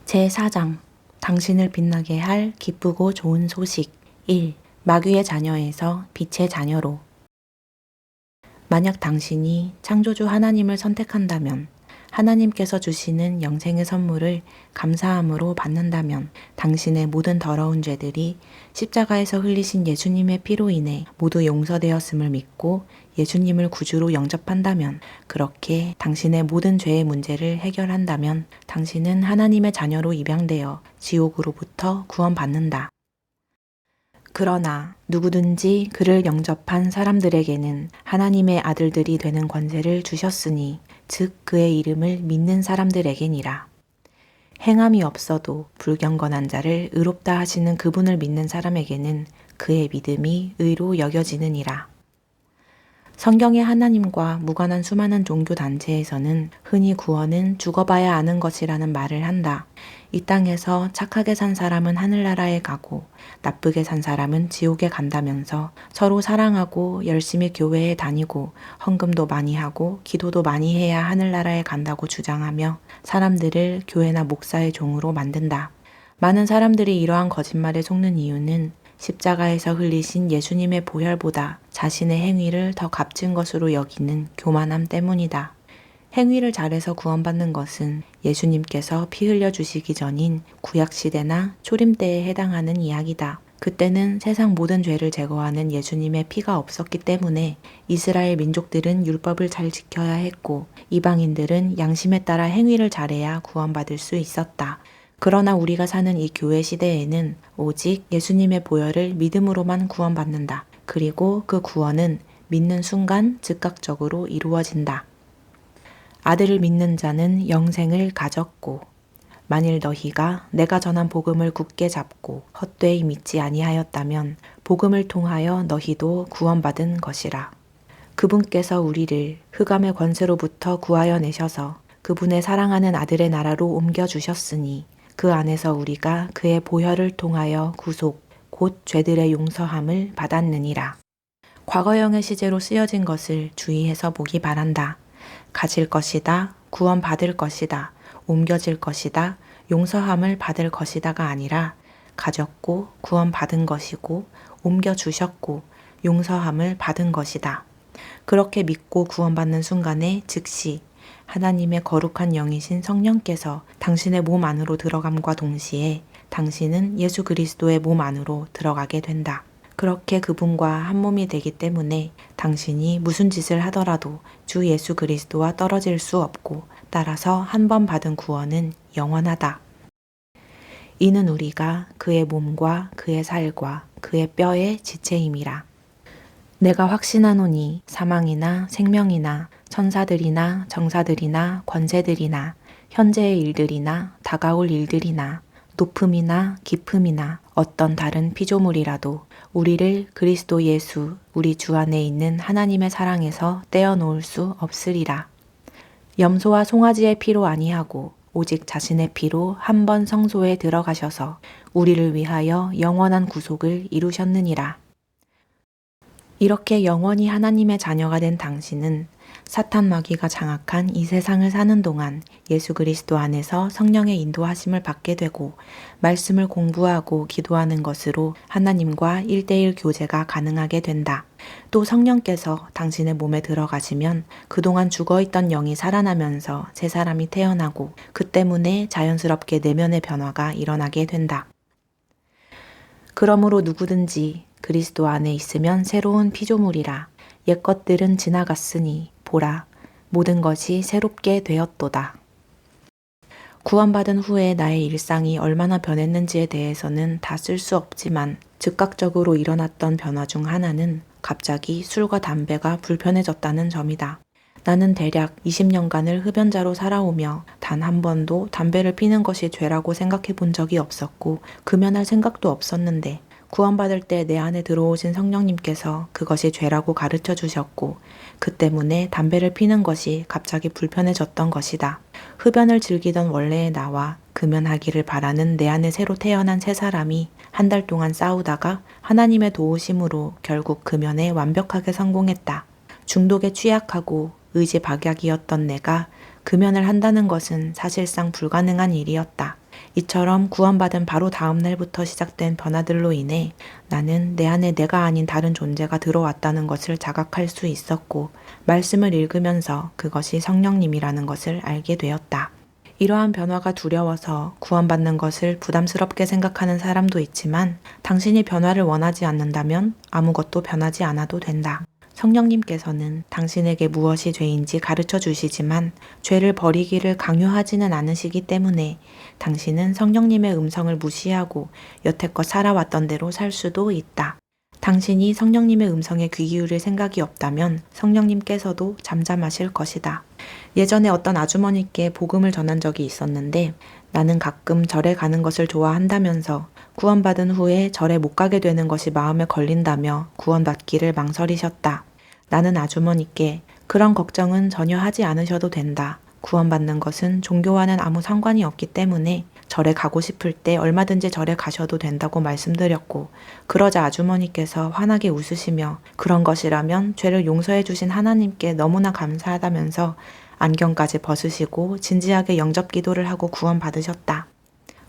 제4장 당신을 빛나게 할 기쁘고 좋은 소식 1. 마귀의 자녀에서 빛의 자녀로. 만약 당신이 창조주 하나님을 선택한다면, 하나님께서 주시는 영생의 선물을 감사함으로 받는다면, 당신의 모든 더러운 죄들이 십자가에서 흘리신 예수님의 피로 인해 모두 용서되었음을 믿고 예수님을 구주로 영접한다면, 그렇게 당신의 모든 죄의 문제를 해결한다면 당신은 하나님의 자녀로 입양되어 지옥으로부터 구원받는다. 그러나 누구든지 그를 영접한 사람들에게는 하나님의 아들들이 되는 권세를 주셨으니 즉 그의 이름을 믿는 사람들에게니라. 행함이 없어도 불경건한 자를 의롭다 하시는 그분을 믿는 사람에게는 그의 믿음이 의로 여겨지느니라. 성경의 하나님과 무관한 수많은 종교 단체에서는 흔히 구원은 죽어봐야 아는 것이라는 말을 한다. 이 땅에서 착하게 산 사람은 하늘나라에 가고 나쁘게 산 사람은 지옥에 간다면서 서로 사랑하고 열심히 교회에 다니고 헌금도 많이 하고 기도도 많이 해야 하늘나라에 간다고 주장하며 사람들을 교회나 목사의 종으로 만든다. 많은 사람들이 이러한 거짓말에 속는 이유는 십자가에서 흘리신 예수님의 보혈보다 자신의 행위를 더 값진 것으로 여기는 교만함 때문이다. 행위를 잘해서 구원받는 것은 예수님께서 피 흘려주시기 전인 구약시대나 초림때에 해당하는 이야기다. 그때는 세상 모든 죄를 제거하는 예수님의 피가 없었기 때문에 이스라엘 민족들은 율법을 잘 지켜야 했고 이방인들은 양심에 따라 행위를 잘해야 구원받을 수 있었다. 그러나 우리가 사는 이 교회 시대에는 오직 예수님의 보혈을 믿음으로만 구원받는다. 그리고 그 구원은 믿는 순간 즉각적으로 이루어진다. 아들을 믿는 자는 영생을 가졌고 만일 너희가 내가 전한 복음을 굳게 잡고 헛되이 믿지 아니하였다면 복음을 통하여 너희도 구원받은 것이라. 그분께서 우리를 흑암의 권세로부터 구하여 내셔서 그분의 사랑하는 아들의 나라로 옮겨주셨으니 그 안에서 우리가 그의 보혈을 통하여 구속, 곧 죄들의 용서함을 받았느니라. 과거형의 시제로 쓰여진 것을 주의해서 보기 바란다. 가질 것이다, 구원받을 것이다, 옮겨질 것이다, 용서함을 받을 것이다가 아니라 가졌고 구원받은 것이고 옮겨주셨고 용서함을 받은 것이다. 그렇게 믿고 구원받는 순간에 즉시 하나님의 거룩한 영이신 성령께서 당신의 몸 안으로 들어감과 동시에 당신은 예수 그리스도의 몸 안으로 들어가게 된다. 그렇게 그분과 한 몸이 되기 때문에 당신이 무슨 짓을 하더라도 주 예수 그리스도와 떨어질 수 없고 따라서 한 번 받은 구원은 영원하다. 이는 우리가 그의 몸과 그의 살과 그의 뼈의 지체임이라. 내가 확신하노니 사망이나 생명이나 천사들이나 정사들이나 권세들이나 현재의 일들이나 다가올 일들이나 높음이나 깊음이나 어떤 다른 피조물이라도 우리를 그리스도 예수 우리 주 안에 있는 하나님의 사랑에서 떼어놓을 수 없으리라. 염소와 송아지의 피로 아니하고 오직 자신의 피로 한 번 성소에 들어가셔서 우리를 위하여 영원한 구속을 이루셨느니라. 이렇게 영원히 하나님의 자녀가 된 당신은 사탄 마귀가 장악한 이 세상을 사는 동안 예수 그리스도 안에서 성령의 인도하심을 받게 되고 말씀을 공부하고 기도하는 것으로 하나님과 1:1 교제가 가능하게 된다. 또 성령께서 당신의 몸에 들어가시면 그동안 죽어있던 영이 살아나면서 새 사람이 태어나고 그 때문에 자연스럽게 내면의 변화가 일어나게 된다. 그러므로 누구든지 그리스도 안에 있으면 새로운 피조물이라. 옛 것들은 지나갔으니 보라, 모든 것이 새롭게 되었도다. 구원받은 후에 나의 일상이 얼마나 변했는지에 대해서는 다 쓸 수 없지만 즉각적으로 일어났던 변화 중 하나는 갑자기 술과 담배가 불편해졌다는 점이다. 나는 대략 20년간을 흡연자로 살아오며 단 한 번도 담배를 피는 것이 죄라고 생각해 본 적이 없었고 금연할 생각도 없었는데 구원받을 때 내 안에 들어오신 성령님께서 그것이 죄라고 가르쳐 주셨고 그 때문에 담배를 피는 것이 갑자기 불편해졌던 것이다. 흡연을 즐기던 원래의 나와 금연하기를 바라는 내 안에 새로 태어난 새 사람이 한 달 동안 싸우다가 하나님의 도우심으로 결국 금연에 완벽하게 성공했다. 중독에 취약하고 의지박약이었던 내가 금연을 한다는 것은 사실상 불가능한 일이었다. 이처럼 구원받은 바로 다음 날부터 시작된 변화들로 인해 나는 내 안에 내가 아닌 다른 존재가 들어왔다는 것을 자각할 수 있었고, 말씀을 읽으면서 그것이 성령님이라는 것을 알게 되었다. 이러한 변화가 두려워서 구원받는 것을 부담스럽게 생각하는 사람도 있지만, 당신이 변화를 원하지 않는다면 아무것도 변하지 않아도 된다. 성령님께서는 당신에게 무엇이 죄인지 가르쳐 주시지만 죄를 버리기를 강요하지는 않으시기 때문에 당신은 성령님의 음성을 무시하고 여태껏 살아왔던 대로 살 수도 있다. 당신이 성령님의 음성에 귀 기울일 생각이 없다면 성령님께서도 잠잠하실 것이다. 예전에 어떤 아주머니께 복음을 전한 적이 있었는데, 나는 가끔 절에 가는 것을 좋아한다면서 구원받은 후에 절에 못 가게 되는 것이 마음에 걸린다며 구원받기를 망설이셨다. 나는 아주머니께 그런 걱정은 전혀 하지 않으셔도 된다. 구원받는 것은 종교와는 아무 상관이 없기 때문에 절에 가고 싶을 때 얼마든지 절에 가셔도 된다고 말씀드렸고, 그러자 아주머니께서 환하게 웃으시며 그런 것이라면 죄를 용서해 주신 하나님께 너무나 감사하다면서 안경까지 벗으시고 진지하게 영접 기도를 하고 구원받으셨다.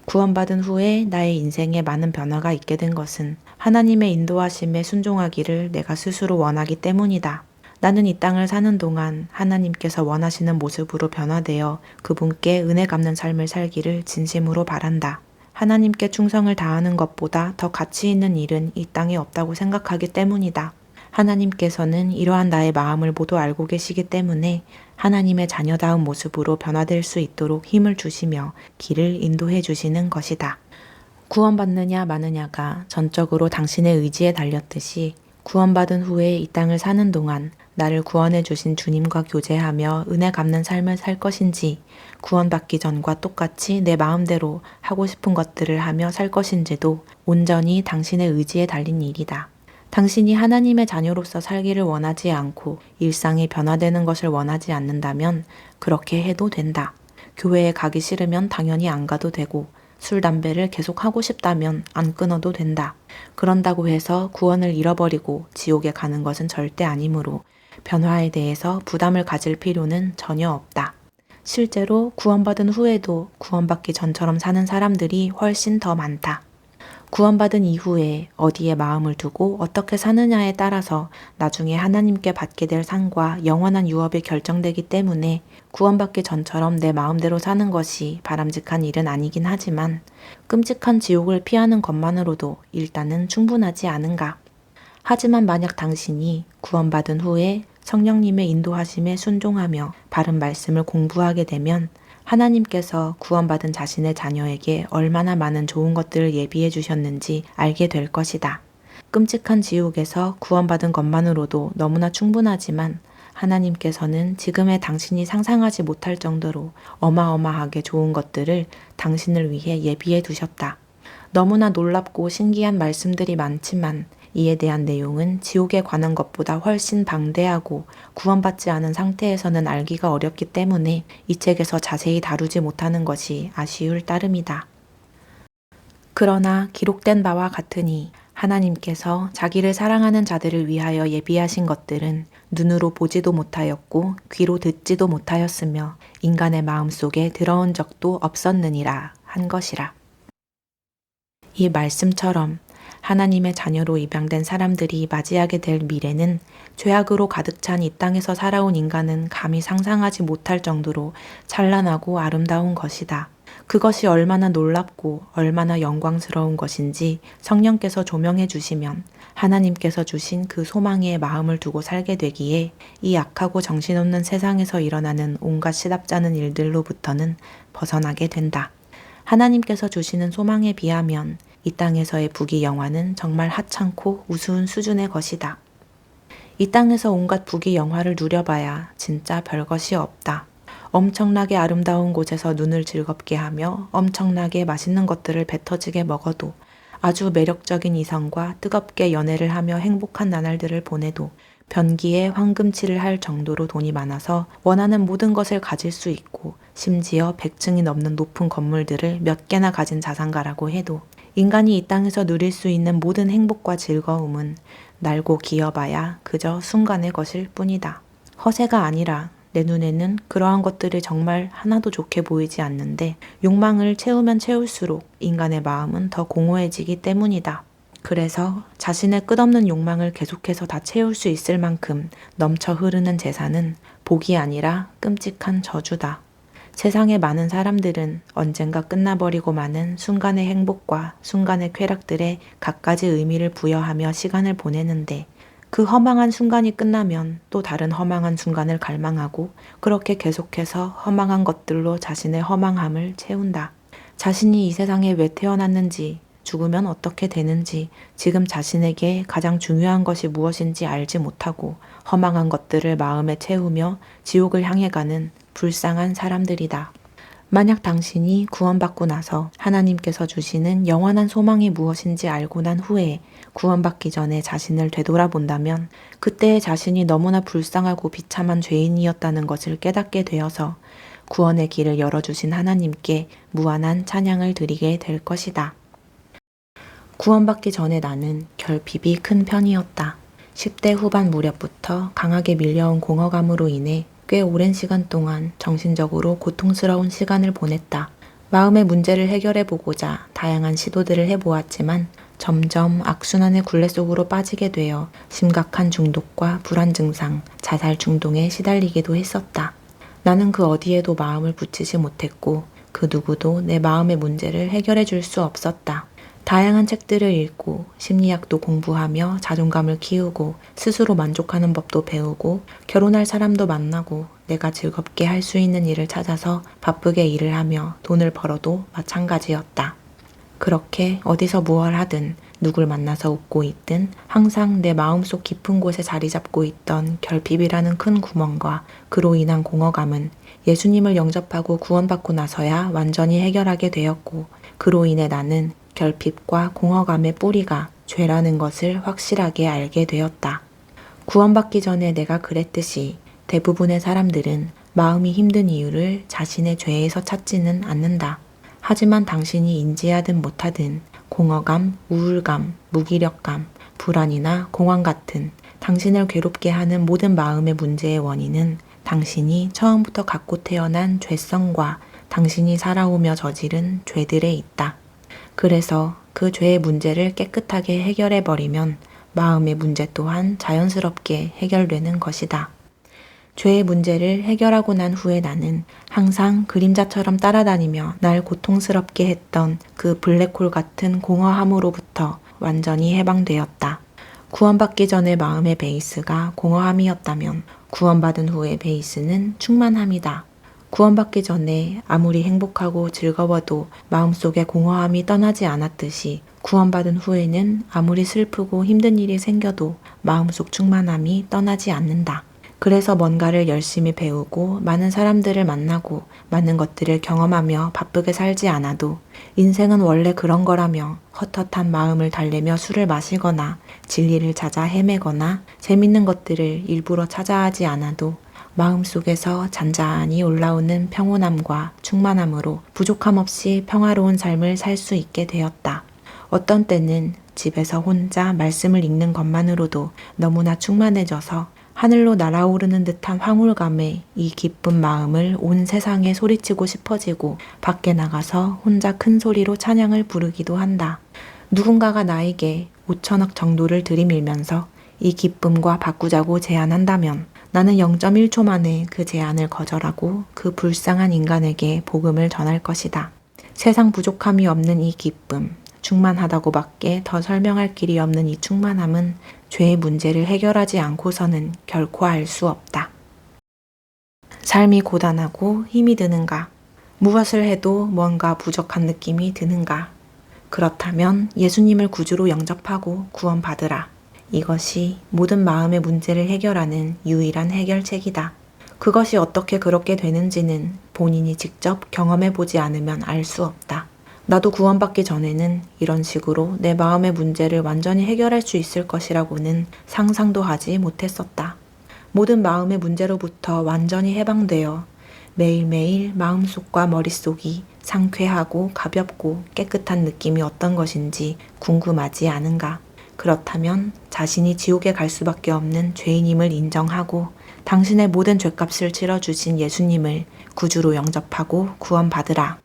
구원받은 후에 나의 인생에 많은 변화가 있게 된 것은 하나님의 인도하심에 순종하기를 내가 스스로 원하기 때문이다. 나는 이 땅을 사는 동안 하나님께서 원하시는 모습으로 변화되어 그분께 은혜 갚는 삶을 살기를 진심으로 바란다. 하나님께 충성을 다하는 것보다 더 가치 있는 일은 이 땅에 없다고 생각하기 때문이다. 하나님께서는 이러한 나의 마음을 모두 알고 계시기 때문에 하나님의 자녀다운 모습으로 변화될 수 있도록 힘을 주시며 길을 인도해 주시는 것이다. 구원받느냐 마느냐가 전적으로 당신의 의지에 달렸듯이, 구원받은 후에 이 땅을 사는 동안 나를 구원해 주신 주님과 교제하며 은혜 갚는 삶을 살 것인지, 구원받기 전과 똑같이 내 마음대로 하고 싶은 것들을 하며 살 것인지도 온전히 당신의 의지에 달린 일이다. 당신이 하나님의 자녀로서 살기를 원하지 않고 일상이 변화되는 것을 원하지 않는다면 그렇게 해도 된다. 교회에 가기 싫으면 당연히 안 가도 되고, 술, 담배를 계속 하고 싶다면 안 끊어도 된다. 그런다고 해서 구원을 잃어버리고 지옥에 가는 것은 절대 아니므로 변화에 대해서 부담을 가질 필요는 전혀 없다. 실제로 구원받은 후에도 구원받기 전처럼 사는 사람들이 훨씬 더 많다. 구원받은 이후에 어디에 마음을 두고 어떻게 사느냐에 따라서 나중에 하나님께 받게 될 상과 영원한 유업이 결정되기 때문에 구원받기 전처럼 내 마음대로 사는 것이 바람직한 일은 아니긴 하지만, 끔찍한 지옥을 피하는 것만으로도 일단은 충분하지 않은가. 하지만 만약 당신이 구원받은 후에 성령님의 인도하심에 순종하며 바른 말씀을 공부하게 되면 하나님께서 구원받은 자신의 자녀에게 얼마나 많은 좋은 것들을 예비해 주셨는지 알게 될 것이다. 끔찍한 지옥에서 구원받은 것만으로도 너무나 충분하지만 하나님께서는 지금의 당신이 상상하지 못할 정도로 어마어마하게 좋은 것들을 당신을 위해 예비해 두셨다. 너무나 놀랍고 신기한 말씀들이 많지만 이에 대한 내용은 지옥에 관한 것보다 훨씬 방대하고 구원받지 않은 상태에서는 알기가 어렵기 때문에 이 책에서 자세히 다루지 못하는 것이 아쉬울 따름이다. 그러나 기록된 바와 같으니 하나님께서 자기를 사랑하는 자들을 위하여 예비하신 것들은 눈으로 보지도 못하였고 귀로 듣지도 못하였으며 인간의 마음속에 들어온 적도 없었느니라 한 것이라. 이 말씀처럼 하나님의 자녀로 입양된 사람들이 맞이하게 될 미래는 죄악으로 가득 찬 이 땅에서 살아온 인간은 감히 상상하지 못할 정도로 찬란하고 아름다운 것이다. 그것이 얼마나 놀랍고 얼마나 영광스러운 것인지 성령께서 조명해 주시면 하나님께서 주신 그 소망에 마음을 두고 살게 되기에 이 악하고 정신없는 세상에서 일어나는 온갖 시답잖은 일들로부터는 벗어나게 된다. 하나님께서 주시는 소망에 비하면 이 땅에서의 부귀 영화는 정말 하찮고 우스운 수준의 것이다. 이 땅에서 온갖 부귀 영화를 누려봐야 진짜 별것이 없다. 엄청나게 아름다운 곳에서 눈을 즐겁게 하며 엄청나게 맛있는 것들을 배 터지게 먹어도, 아주 매력적인 이성과 뜨겁게 연애를 하며 행복한 나날들을 보내도, 변기에 황금칠을 할 정도로 돈이 많아서 원하는 모든 것을 가질 수 있고 심지어 100층이 넘는 높은 건물들을 몇 개나 가진 자산가라고 해도 인간이 이 땅에서 누릴 수 있는 모든 행복과 즐거움은 날고 기어봐야 그저 순간의 것일 뿐이다. 허세가 아니라 내 눈에는 그러한 것들이 정말 하나도 좋게 보이지 않는데 욕망을 채우면 채울수록 인간의 마음은 더 공허해지기 때문이다. 그래서 자신의 끝없는 욕망을 계속해서 다 채울 수 있을 만큼 넘쳐 흐르는 재산은 복이 아니라 끔찍한 저주다. 세상의 많은 사람들은 언젠가 끝나버리고 마는 순간의 행복과 순간의 쾌락들에 갖가지 의미를 부여하며 시간을 보내는데 그 허망한 순간이 끝나면 또 다른 허망한 순간을 갈망하고 그렇게 계속해서 허망한 것들로 자신의 허망함을 채운다. 자신이 이 세상에 왜 태어났는지, 죽으면 어떻게 되는지, 지금 자신에게 가장 중요한 것이 무엇인지 알지 못하고 허망한 것들을 마음에 채우며 지옥을 향해 가는 불쌍한 사람들이다. 만약 당신이 구원받고 나서 하나님께서 주시는 영원한 소망이 무엇인지 알고 난 후에 구원받기 전에 자신을 되돌아본다면 그때의 자신이 너무나 불쌍하고 비참한 죄인이었다는 것을 깨닫게 되어서 구원의 길을 열어주신 하나님께 무한한 찬양을 드리게 될 것이다. 구원받기 전에 나는 결핍이 큰 편이었다. 10대 후반 무렵부터 강하게 밀려온 공허감으로 인해 꽤 오랜 시간 동안 정신적으로 고통스러운 시간을 보냈다. 마음의 문제를 해결해보고자 다양한 시도들을 해보았지만 점점 악순환의 굴레 속으로 빠지게 되어 심각한 중독과 불안 증상, 자살 중동에 시달리기도 했었다. 나는 그 어디에도 마음을 붙이지 못했고 그 누구도 내 마음의 문제를 해결해 줄 수 없었다. 다양한 책들을 읽고 심리학도 공부하며 자존감을 키우고 스스로 만족하는 법도 배우고 결혼할 사람도 만나고 내가 즐겁게 할 수 있는 일을 찾아서 바쁘게 일을 하며 돈을 벌어도 마찬가지였다. 그렇게 어디서 무얼 하든 누굴 만나서 웃고 있든 항상 내 마음속 깊은 곳에 자리 잡고 있던 결핍이라는 큰 구멍과 그로 인한 공허감은 예수님을 영접하고 구원받고 나서야 완전히 해결하게 되었고 그로 인해 나는 결핍과 공허감의 뿌리가 죄라는 것을 확실하게 알게 되었다. 구원받기 전에 내가 그랬듯이 대부분의 사람들은 마음이 힘든 이유를 자신의 죄에서 찾지는 않는다. 하지만 당신이 인지하든 못하든 공허감, 우울감, 무기력감, 불안이나 공황 같은 당신을 괴롭게 하는 모든 마음의 문제의 원인은 당신이 처음부터 갖고 태어난 죄성과 당신이 살아오며 저지른 죄들에 있다. 그래서 그 죄의 문제를 깨끗하게 해결해버리면 마음의 문제 또한 자연스럽게 해결되는 것이다. 죄의 문제를 해결하고 난 후에 나는 항상 그림자처럼 따라다니며 날 고통스럽게 했던 그 블랙홀 같은 공허함으로부터 완전히 해방되었다. 구원받기 전에 마음의 베이스가 공허함이었다면 구원받은 후의 베이스는 충만함이다. 구원받기 전에 아무리 행복하고 즐거워도 마음속에 공허함이 떠나지 않았듯이 구원받은 후에는 아무리 슬프고 힘든 일이 생겨도 마음속 충만함이 떠나지 않는다. 그래서 뭔가를 열심히 배우고 많은 사람들을 만나고 많은 것들을 경험하며 바쁘게 살지 않아도 인생은 원래 그런 거라며 헛헛한 마음을 달래며 술을 마시거나 진리를 찾아 헤매거나 재밌는 것들을 일부러 찾아 하지 않아도 마음속에서 잔잔히 올라오는 평온함과 충만함으로 부족함 없이 평화로운 삶을 살 수 있게 되었다. 어떤 때는 집에서 혼자 말씀을 읽는 것만으로도 너무나 충만해져서 하늘로 날아오르는 듯한 황홀감에 이 기쁜 마음을 온 세상에 소리치고 싶어지고 밖에 나가서 혼자 큰 소리로 찬양을 부르기도 한다. 누군가가 나에게 5천억 정도를 들이밀면서 이 기쁨과 바꾸자고 제안한다면 나는 0.1초 만에 그 제안을 거절하고 그 불쌍한 인간에게 복음을 전할 것이다. 세상 부족함이 없는 이 기쁨, 충만하다고밖에 더 설명할 길이 없는 이 충만함은 죄의 문제를 해결하지 않고서는 결코 알 수 없다. 삶이 고단하고 힘이 드는가? 무엇을 해도 뭔가 부족한 느낌이 드는가? 그렇다면 예수님을 구주로 영접하고 구원받으라. 이것이 모든 마음의 문제를 해결하는 유일한 해결책이다. 그것이 어떻게 그렇게 되는지는 본인이 직접 경험해보지 않으면 알 수 없다. 나도 구원받기 전에는 이런 식으로 내 마음의 문제를 완전히 해결할 수 있을 것이라고는 상상도 하지 못했었다. 모든 마음의 문제로부터 완전히 해방되어 매일매일 마음속과 머릿속이 상쾌하고 가볍고 깨끗한 느낌이 어떤 것인지 궁금하지 않은가? 그렇다면 자신이 지옥에 갈 수밖에 없는 죄인임을 인정하고 당신의 모든 죄값을 치러주신 예수님을 구주로 영접하고 구원받으라.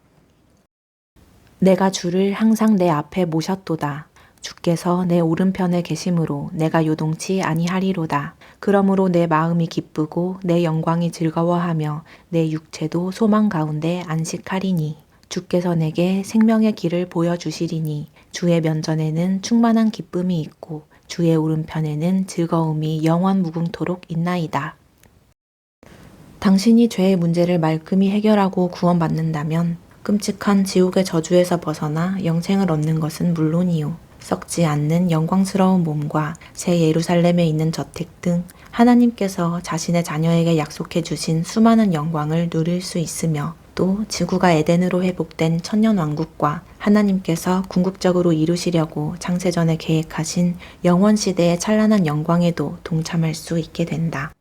내가 주를 항상 내 앞에 모셨도다. 주께서 내 오른편에 계심으로 내가 요동치 아니하리로다. 그러므로 내 마음이 기쁘고 내 영광이 즐거워하며 내 육체도 소망 가운데 안식하리니 주께서 내게 생명의 길을 보여주시리니 주의 면전에는 충만한 기쁨이 있고 주의 오른편에는 즐거움이 영원 무궁토록 있나이다. 당신이 죄의 문제를 말끔히 해결하고 구원받는다면 끔찍한 지옥의 저주에서 벗어나 영생을 얻는 것은 물론이요. 썩지 않는 영광스러운 몸과 새 예루살렘에 있는 저택 등 하나님께서 자신의 자녀에게 약속해 주신 수많은 영광을 누릴 수 있으며 또 지구가 에덴으로 회복된 천년왕국과 하나님께서 궁극적으로 이루시려고 창세전에 계획하신 영원시대의 찬란한 영광에도 동참할 수 있게 된다.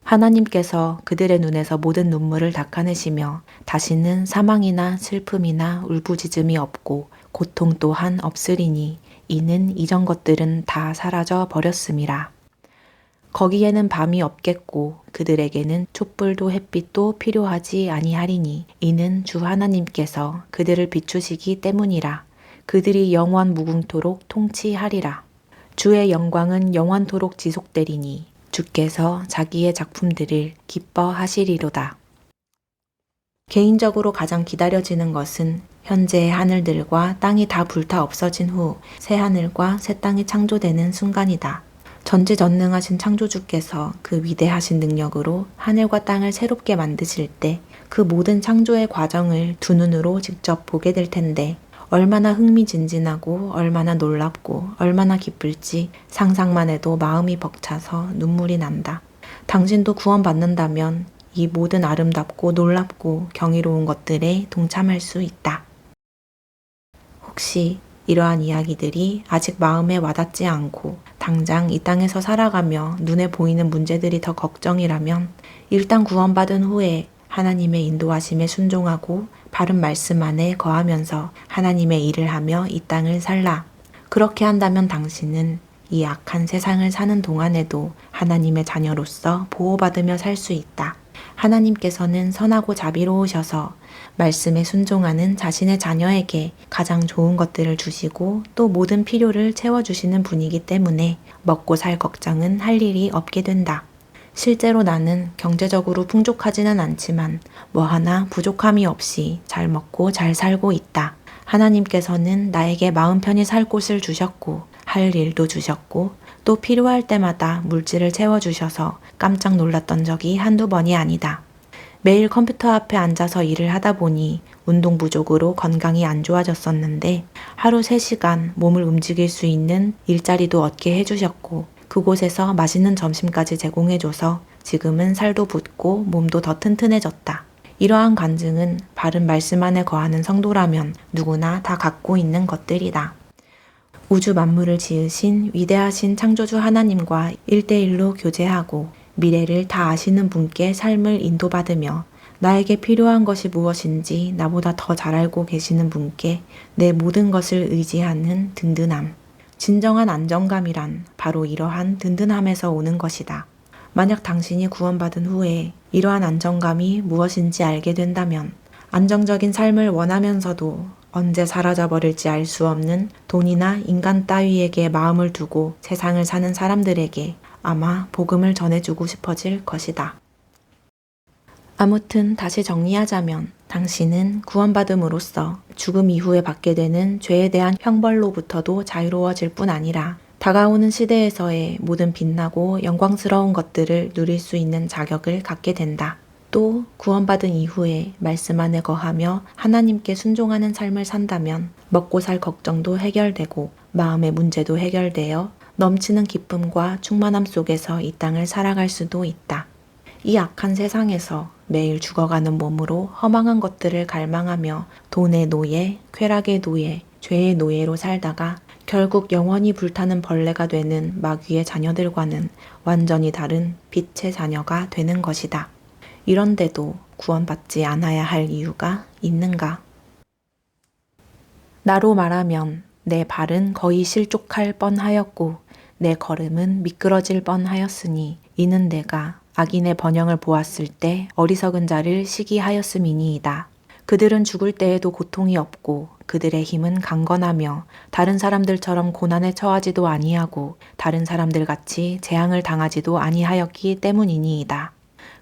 하나님께서 그들의 눈에서 모든 눈물을 닦아내시며 다시는 사망이나 슬픔이나 울부짖음이 없고 고통 또한 없으리니 이는 이전 것들은 다 사라져 버렸음이라. 거기에는 밤이 없겠고 그들에게는 촛불도 햇빛도 필요하지 아니하리니 이는 주 하나님께서 그들을 비추시기 때문이라. 그들이 영원 무궁토록 통치하리라. 주의 영광은 영원토록 지속되리니 주께서 자기의 작품들을 기뻐하시리로다. 개인적으로 가장 기다려지는 것은 현재의 하늘들과 땅이 다 불타 없어진 후 새 하늘과 새 땅이 창조되는 순간이다. 전지전능하신 창조주께서 그 위대하신 능력으로 하늘과 땅을 새롭게 만드실 때 그 모든 창조의 과정을 두 눈으로 직접 보게 될 텐데 얼마나 흥미진진하고 얼마나 놀랍고 얼마나 기쁠지 상상만 해도 마음이 벅차서 눈물이 난다. 당신도 구원받는다면 이 모든 아름답고 놀랍고 경이로운 것들에 동참할 수 있다. 혹시 이러한 이야기들이 아직 마음에 와닿지 않고 당장 이 땅에서 살아가며 눈에 보이는 문제들이 더 걱정이라면 일단 구원받은 후에 하나님의 인도하심에 순종하고 바른 말씀 안에 거하면서 하나님의 일을 하며 이 땅을 살라. 그렇게 한다면 당신은 이 악한 세상을 사는 동안에도 하나님의 자녀로서 보호받으며 살 수 있다. 하나님께서는 선하고 자비로우셔서 말씀에 순종하는 자신의 자녀에게 가장 좋은 것들을 주시고 또 모든 필요를 채워주시는 분이기 때문에 먹고 살 걱정은 할 일이 없게 된다. 실제로 나는 경제적으로 풍족하지는 않지만 뭐 하나 부족함이 없이 잘 먹고 잘 살고 있다. 하나님께서는 나에게 마음 편히 살 곳을 주셨고 할 일도 주셨고 또 필요할 때마다 물질을 채워주셔서 깜짝 놀랐던 적이 한두 번이 아니다. 매일 컴퓨터 앞에 앉아서 일을 하다 보니 운동 부족으로 건강이 안 좋아졌었는데 하루 3시간 몸을 움직일 수 있는 일자리도 얻게 해주셨고 그곳에서 맛있는 점심까지 제공해줘서 지금은 살도 붓고 몸도 더 튼튼해졌다. 이러한 간증은 바른 말씀 안에 거하는 성도라면 누구나 다 갖고 있는 것들이다. 우주 만물을 지으신 위대하신 창조주 하나님과 1대1로 교제하고 미래를 다 아시는 분께 삶을 인도받으며 나에게 필요한 것이 무엇인지 나보다 더 잘 알고 계시는 분께 내 모든 것을 의지하는 든든함. 진정한 안정감이란 바로 이러한 든든함에서 오는 것이다. 만약 당신이 구원받은 후에 이러한 안정감이 무엇인지 알게 된다면 안정적인 삶을 원하면서도 언제 사라져버릴지 알 수 없는 돈이나 인간 따위에게 마음을 두고 세상을 사는 사람들에게 아마 복음을 전해주고 싶어질 것이다. 아무튼 다시 정리하자면 당신은 구원받음으로써 죽음 이후에 받게 되는 죄에 대한 형벌로부터도 자유로워질 뿐 아니라 다가오는 시대에서의 모든 빛나고 영광스러운 것들을 누릴 수 있는 자격을 갖게 된다. 또 구원받은 이후에 말씀 안에 거하며 하나님께 순종하는 삶을 산다면 먹고 살 걱정도 해결되고 마음의 문제도 해결되어 넘치는 기쁨과 충만함 속에서 이 땅을 살아갈 수도 있다. 이 악한 세상에서 매일 죽어가는 몸으로 허망한 것들을 갈망하며 돈의 노예, 쾌락의 노예, 죄의 노예로 살다가 결국 영원히 불타는 벌레가 되는 마귀의 자녀들과는 완전히 다른 빛의 자녀가 되는 것이다. 이런데도 구원받지 않아야 할 이유가 있는가? 나로 말하면 내 발은 거의 실족할 뻔하였고 내 걸음은 미끄러질 뻔하였으니 이는 내가 악인의 번영을 보았을 때 어리석은 자를 시기하였음이니이다. 그들은 죽을 때에도 고통이 없고 그들의 힘은 강건하며 다른 사람들처럼 고난에 처하지도 아니하고 다른 사람들 같이 재앙을 당하지도 아니하였기 때문이니이다.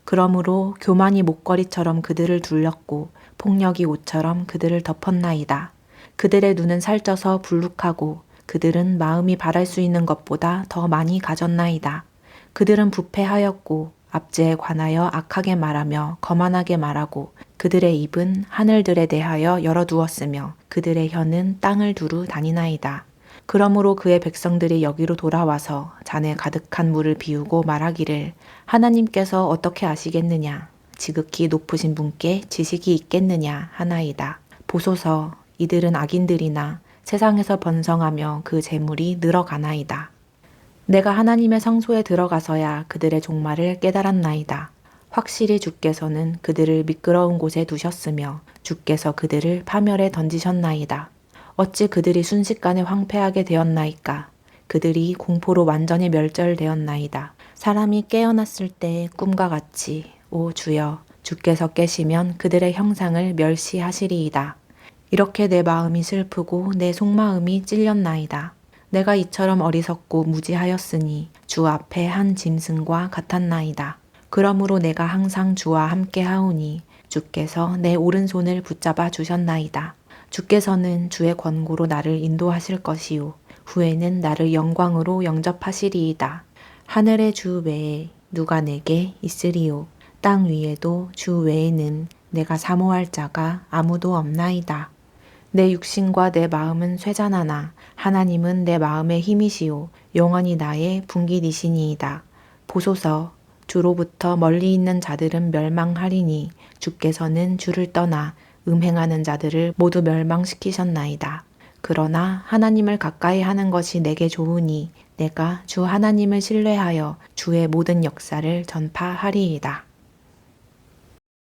그러므로 교만이 목걸이처럼 그들을 둘렀고 폭력이 옷처럼 그들을 덮었나이다. 그들의 눈은 살쪄서 불룩하고 그들은 마음이 바랄 수 있는 것보다 더 많이 가졌나이다. 그들은 부패하였고 압제에 관하여 악하게 말하며 거만하게 말하고 그들의 입은 하늘들에 대하여 열어두었으며 그들의 혀는 땅을 두루 다니나이다. 그러므로 그의 백성들이 여기로 돌아와서 잔에 가득한 물을 비우고 말하기를 하나님께서 어떻게 아시겠느냐 지극히 높으신 분께 지식이 있겠느냐 하나이다. 보소서 이들은 악인들이나 세상에서 번성하며 그 재물이 늘어가나이다. 내가 하나님의 성소에 들어가서야 그들의 종말을 깨달았나이다. 확실히 주께서는 그들을 미끄러운 곳에 두셨으며 주께서 그들을 파멸에 던지셨나이다. 어찌 그들이 순식간에 황폐하게 되었나이까. 그들이 공포로 완전히 멸절되었나이다. 사람이 깨어났을 때의 꿈과 같이 오 주여 주께서 깨시면 그들의 형상을 멸시하시리이다. 이렇게 내 마음이 슬프고 내 속마음이 찔렸나이다. 내가 이처럼 어리석고 무지하였으니 주 앞에 한 짐승과 같았나이다. 그러므로 내가 항상 주와 함께 하오니 주께서 내 오른손을 붙잡아 주셨나이다. 주께서는 주의 권고로 나를 인도하실 것이요 후에는 나를 영광으로 영접하시리이다. 하늘의 주 외에 누가 내게 있으리요. 땅 위에도 주 외에는 내가 사모할 자가 아무도 없나이다. 내 육신과 내 마음은 쇠잔하나 하나님은 내 마음의 힘이시요 영원히 나의 분깃이시니이다. 보소서 주로부터 멀리 있는 자들은 멸망하리니 주께서는 주를 떠나 음행하는 자들을 모두 멸망시키셨나이다. 그러나 하나님을 가까이 하는 것이 내게 좋으니 내가 주 하나님을 신뢰하여 주의 모든 역사를 전파하리이다.